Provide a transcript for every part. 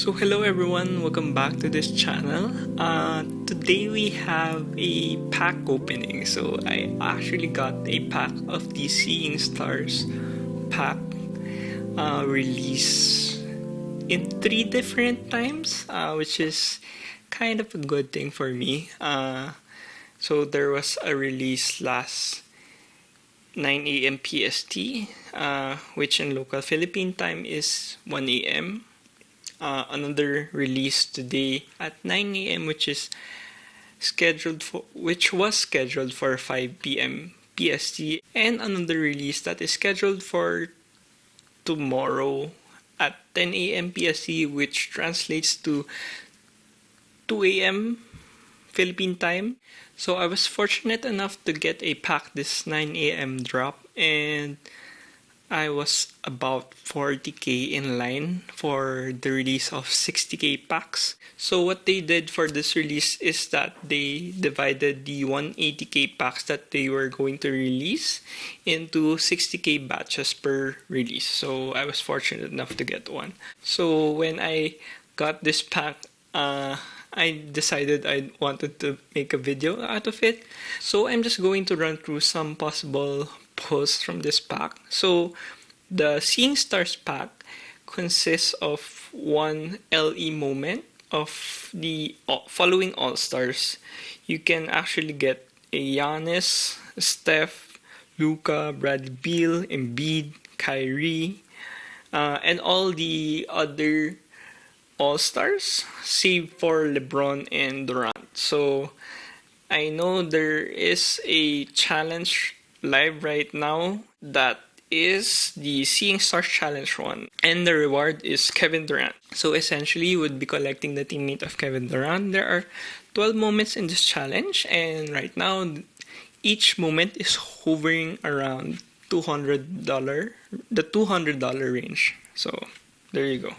So hello everyone, welcome back to this channel. Today we have a pack opening. So I actually got a pack of the Seeing Stars pack release in 3 different times, which is kind of a good thing for me. So there was a release last 9 a.m. PST, which in local Philippine time is 1 a.m. Another release today at 9 a.m. which was scheduled for 5 p.m. PST, and another release that is scheduled for tomorrow at 10 a.m. PST, which translates to 2 a.m. Philippine time. So I was fortunate enough to get a pack this 9 a.m. drop, and I was about 40k in line for the release of 60k packs. So what they did for this release is that they divided the 180k packs that they were going to release into 60k batches per release. So I was fortunate enough to get one. So when I got this pack, I decided I wanted to make a video out of it. So I'm just going to run through some possible pulls from this pack. So the Seeing Stars pack consists of one LE moment of the following All-Stars. You can actually get a Giannis, Steph, Luka, Bradley Beal, Embiid, Kyrie, and all the other All-Stars, save for LeBron and Durant. So I know there is a challenge live right now that is the Seeing Stars Challenge 1, and the reward is Kevin Durant. So essentially you would be collecting the teammate of Kevin Durant. There are 12 moments in this challenge, and right now each moment is hovering around $200, the $200 range. So there you go.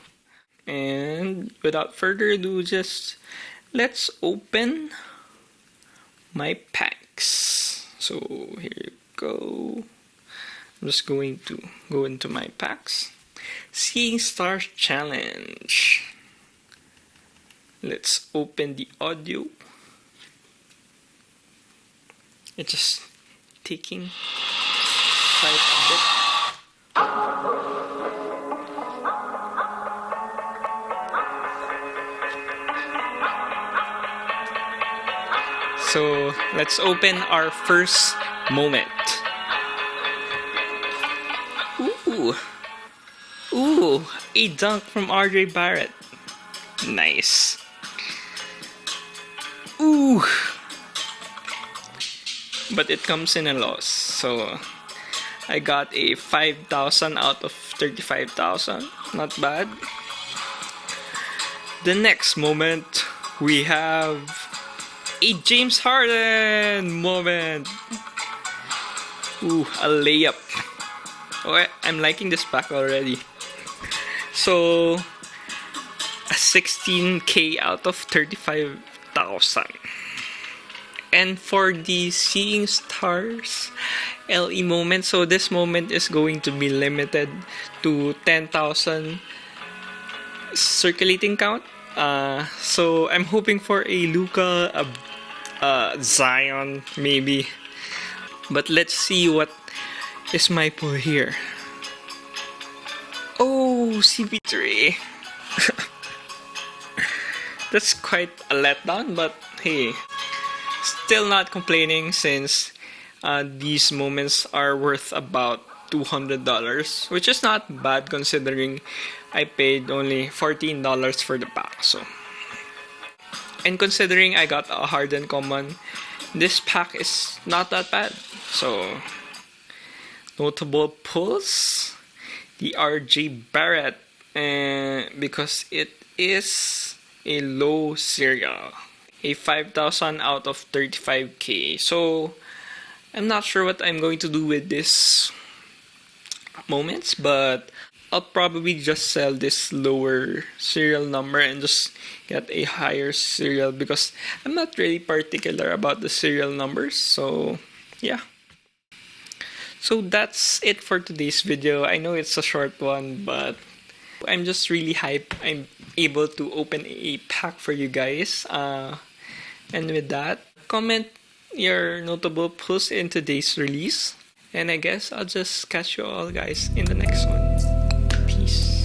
And without further ado, just let's open my packs. So here you go. I'm just going to go into my packs. Seeing Stars Challenge. Let's open the audio. It's just taking quite a bit. So let's open our first moment. Ooh, a dunk from RJ Barrett. Nice. Ooh. But it comes in a loss. So I got a 5,000 out of 35,000. Not bad. The next moment, we have a James Harden moment. Ooh, a layup. Okay, I'm liking this pack already. So, a 16k out of 35,000. And for the Seeing Stars LE moment, so this moment is going to be limited to 10,000 circulating count. So I'm hoping for a Luka, Zion maybe. But let's see what is my pull here. Oh, CP3. That's quite a letdown, but hey, still not complaining since these moments are worth about $200, which is not bad considering I paid only $14 for the pack. So, and considering I got a Harden common, this pack is not that bad. So, notable pulls, the RJ Barrett, because it is a low serial, a 5,000 out of 35k. So I'm not sure what I'm going to do with this moments, but I'll probably just sell this lower serial number and just get a higher serial because I'm not really particular about the serial numbers. So yeah. So that's it for today's video. I know it's a short one, but I'm just really hyped I'm able to open a pack for you guys. And with that, comment your notable pulls in today's release. And I guess I'll just catch you all guys in the next one. Peace.